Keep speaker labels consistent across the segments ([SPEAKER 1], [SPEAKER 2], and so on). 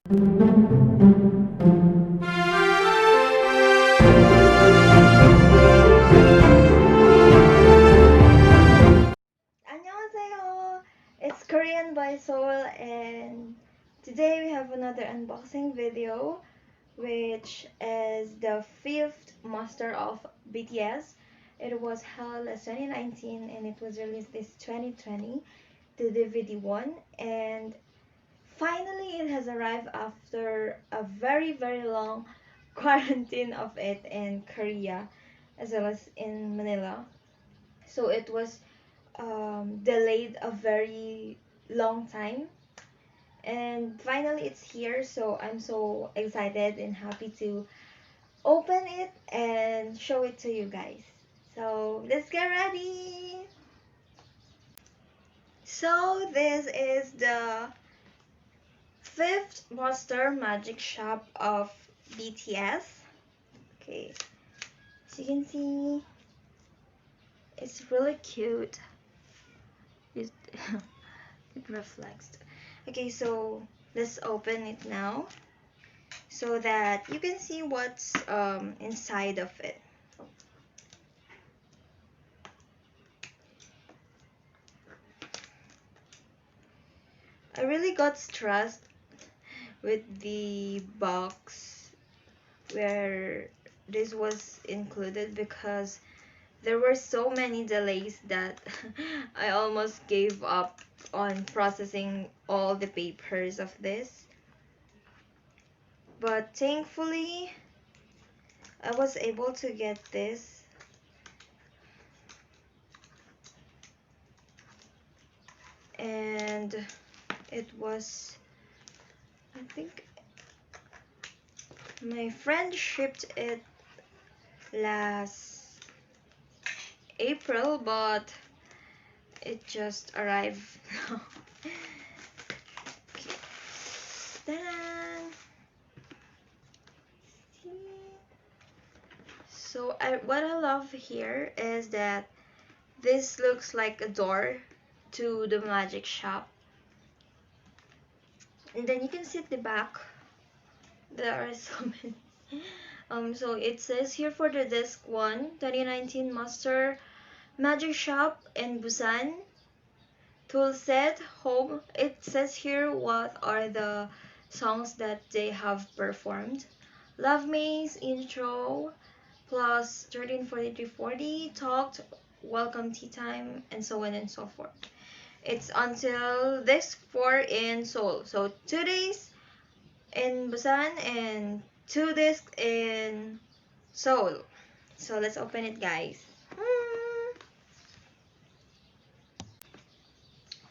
[SPEAKER 1] Annyeonghaseyo! It's Korean by Soul, and today we have another unboxing video, which is the fifth Muster of BTS. It was held as 2019 and it was released this 2020, the DVD one, and finally it has arrived after a very long quarantine of it in Korea as well as in Manila. So it was delayed a very long time, and finally it's here, so I'm so excited and happy to open it and show it to you guys. So let's get ready. So this is the fifth Monster Magic Shop of BTS. Okay, as you can see, it's really cute. It, it reflects. Okay, so let's open it now so that you can see what's inside of it. I really got stressed with the box where this was included because there were so many delays that I almost gave up on processing all the papers of this. But thankfully, I was able to get this. And it was, I think, my friend shipped it last April, but it just arrived now. Okay. Ta-da! So what I love here is that this looks like a door to the magic shop, and then you can see at the back there are so many. So it says here for the disc 1 2019 Master Magic Shop in Busan tool set home. It says here what are the songs that they have performed: Love Maze intro, plus 134340 talked, welcome tea time, and so on and so forth. It's until disc 4 in Seoul, so 2 days in Busan and 2 discs in Seoul. So let's open it, guys.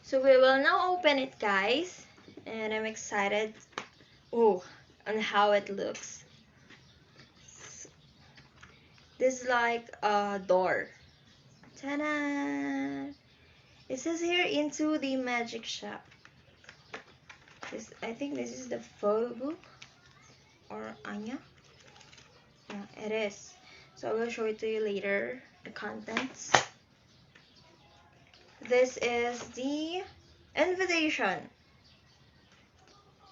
[SPEAKER 1] So we will now open it, guys, and I'm excited on how it looks. This is like a door. Ta-da! It says here, into the magic shop. I think this is the Photobook or annyeong. Yeah, it is. So I will show it to you later, the contents. This is the invitation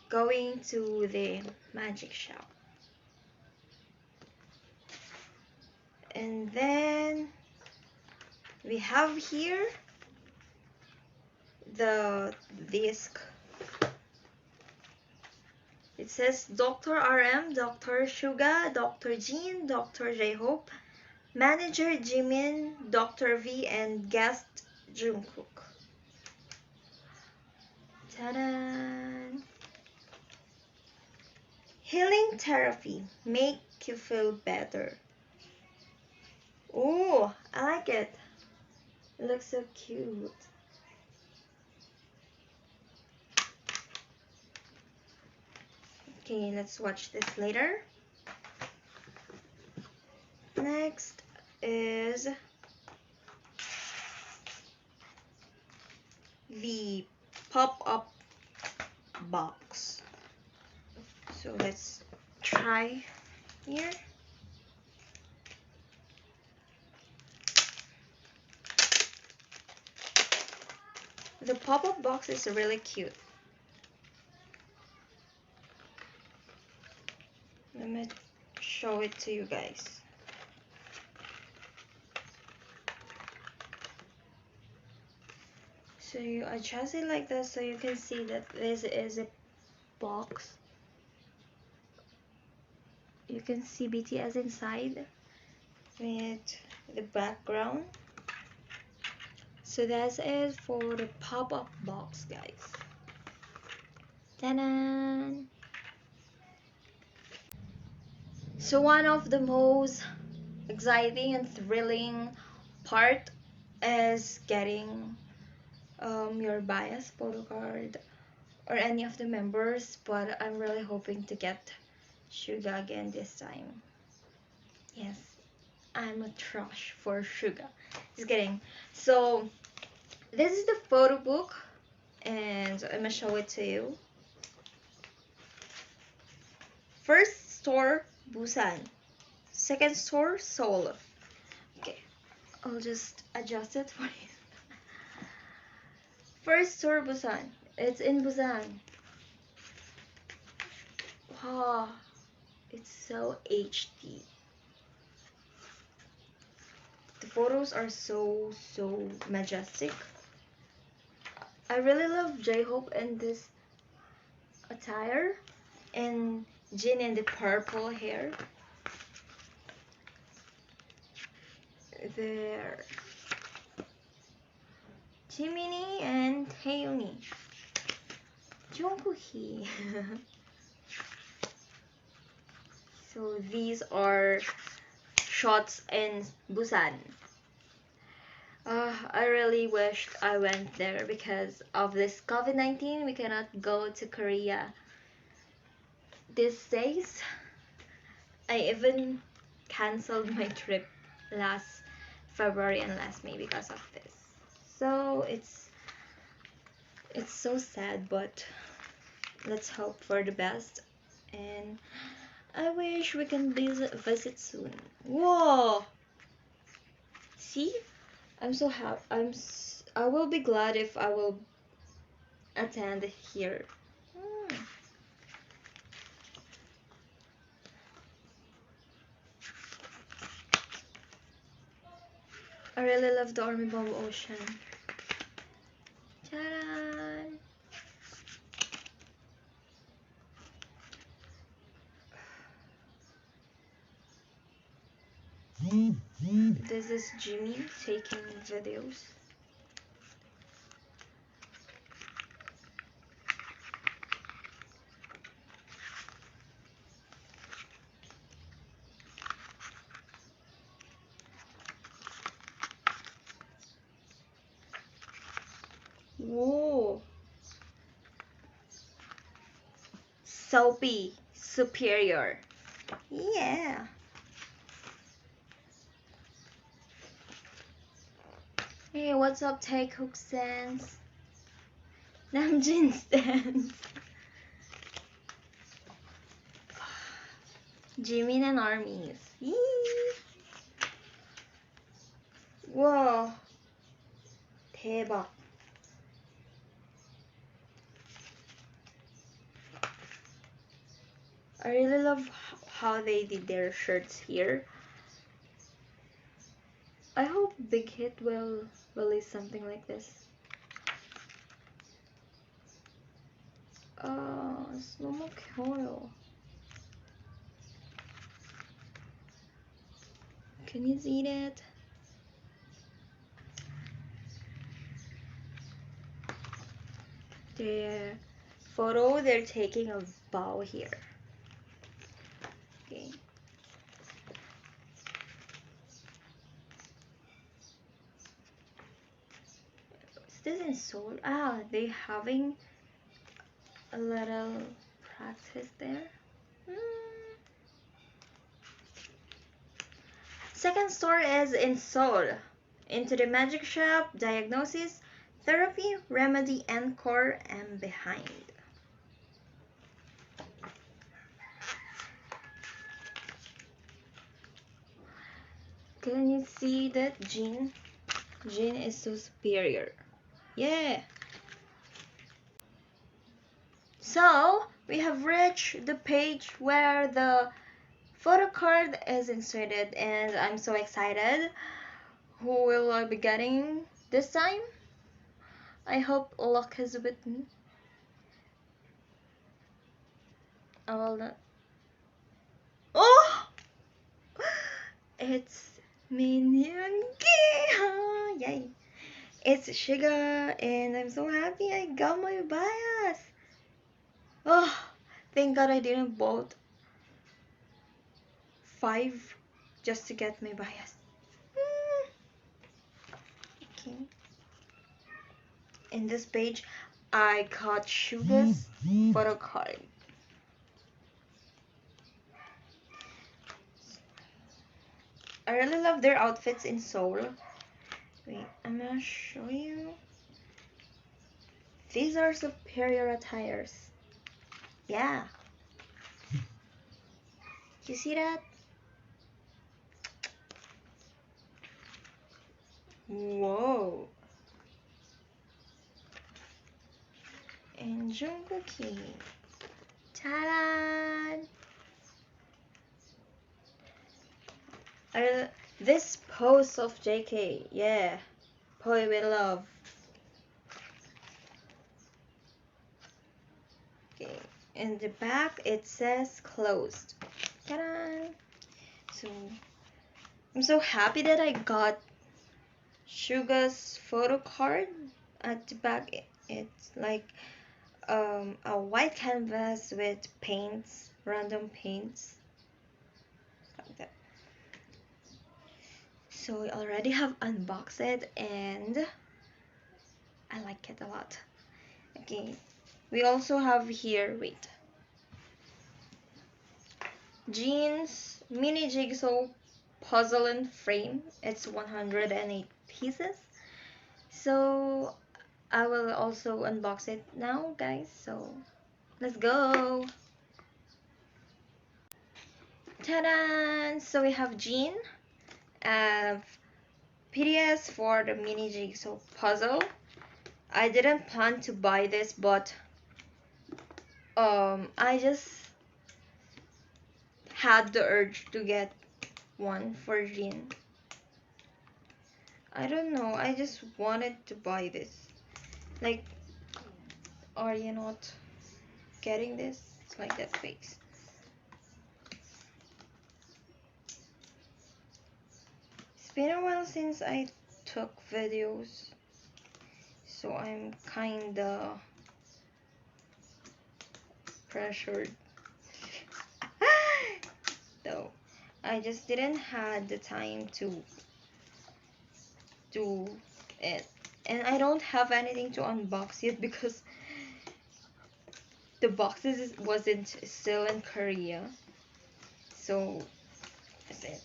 [SPEAKER 1] going to the magic shop. And then we have here the disc. It says Dr. RM, Dr. Suga, Dr. Jin, Dr. J-Hope, Manager Jimin, Dr. V, and Guest Jungkook. Ta-da! Healing therapy, make you feel better. Oh, I like it. It looks so cute. Okay, let's watch this later. Next is the pop-up box. So let's try here. The pop-up box is really cute. Let me show it to you guys. So you adjust it like this so you can see that this is a box. You can see BTS inside with the background. So that's it for the pop-up box, guys. Ta-da! So one of the most exciting and thrilling part is getting your bias Photocard or any of the members, but I'm really hoping to get Suga again this time. Yes, I'm a trash for Suga. Just kidding. So this is the photo book, and I'm gonna show it to you. First store, Busan. Second store, Seoul. Okay, I'll just adjust it for you. First store, Busan. It's in Busan. Wow, it's so HD. The photos are so majestic. I really love J-Hope in this attire, and Jin in the purple hair. There. Jiminee and Taeyong이. Jungkook이. So these are shots in Busan. I really wished I went there because of this COVID-19. We cannot go to Korea these days. I even cancelled my trip last February and last May because of this. So it's so sad, but let's hope for the best, and I wish we can visit soon. Whoa! See, I'm so happy. I will be glad if I will attend here. I really love the Army Bomb Ocean. Ta-da! This is Jimmy taking videos. Whoa! Soapy superior. Yeah. Hey, what's up, Taekook stands? Namjin stands. Jimin and armies. Yee. Whoa. 대박. I really love how they did their shirts here. I hope Big Hit will release something like this. 너무 귀여워요. Can you see that? The photo, they're taking a bow here. Okay. Is this in Seoul? Ah, they having a little practice there. Second store is in Seoul. Into the magic shop, diagnosis, therapy, remedy, encore, and behind. Can you see that Jin? Jin is so superior. Yeah. So we have reached the page where the Photocard is inserted, and I'm so excited. Who will I be getting this time? I hope luck is with me. I will not. Oh! It's annyeong. Yay! It's Sugar, and I'm so happy I got my bias. Oh, thank God I didn't bought 5 just to get my bias. Okay. In this page, I got Sugar's photo card. I really love their outfits in Seoul. Wait, I'm gonna show you. These are superior attires. Yeah. You see that? Whoa. And Jungkook. Ta-da! This pose of JK, yeah. Boy with love. Okay. In the back it says closed. Ta-da! So I'm so happy that I got Suga's photo card. At the back it's like a white canvas with paints, random paints, like that. So we already have unboxed it, and I like it a lot. Okay, we also have here, wait, jeans mini jigsaw puzzle and frame. It's 108 pieces. So I will also unbox it now, guys. So let's go. Ta-da! So we have Jean, BTS for the mini jigsaw puzzle. I didn't plan to buy this, but I just had the urge to get one for Jean. I don't know, I just wanted to buy this. Like, are you not getting this? It's like that face. It's been a while since I took videos, so I'm kinda pressured. Though I just didn't had the time to do it, and I don't have anything to unbox yet because the boxes wasn't still in Korea. So that's it.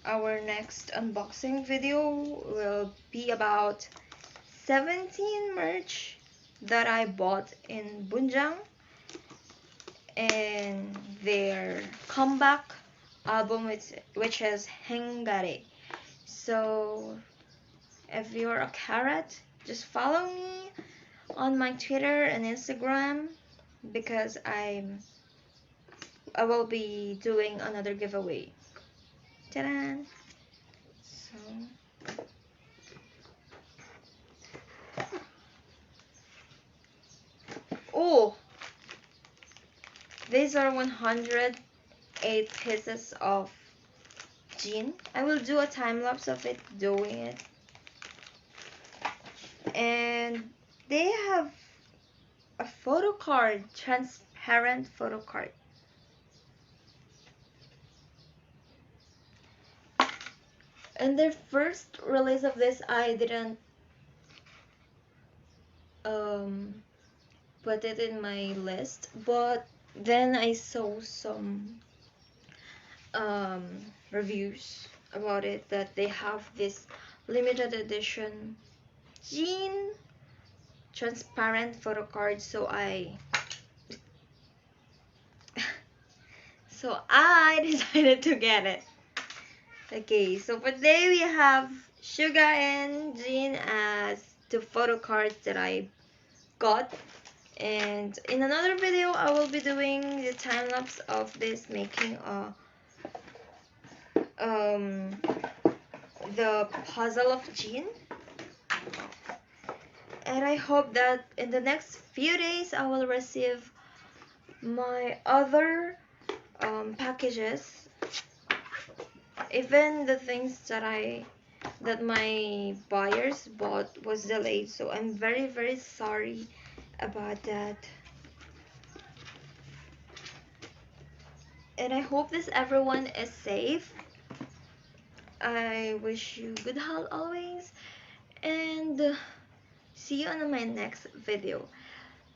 [SPEAKER 1] Our next unboxing video will be about 17 merch that I bought in Bunjang and their comeback album, which is Hengare. So if you're a carrot, just follow me on my Twitter and Instagram because I will be doing another giveaway. Ta-da! So oh, these are 108 pieces of jean. I will do a time lapse of it doing it. And they have a photo card, transparent photo card. And their first release of this, I didn't put it in my list, but then I saw some reviews about it that they have this limited edition jean transparent photo card, so I decided to get it. Okay, so for today we have Suga and Jean as the photo cards that I got, And in another video, I will be doing the time lapse of this making um the puzzle of Jean. And I hope that in the next few days I will receive my other packages. Even the things that my buyers bought was delayed, so I'm very sorry about that. And I hope this everyone is safe. I wish you good health always, and see you on my next video.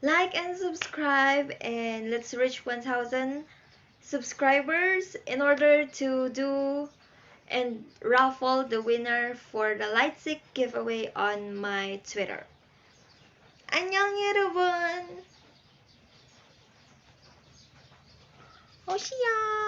[SPEAKER 1] Like and subscribe, and let's reach 1000 subscribers in order to do and raffle the winner for the Lightstick giveaway on my Twitter. 안녕 여러분. 오시야.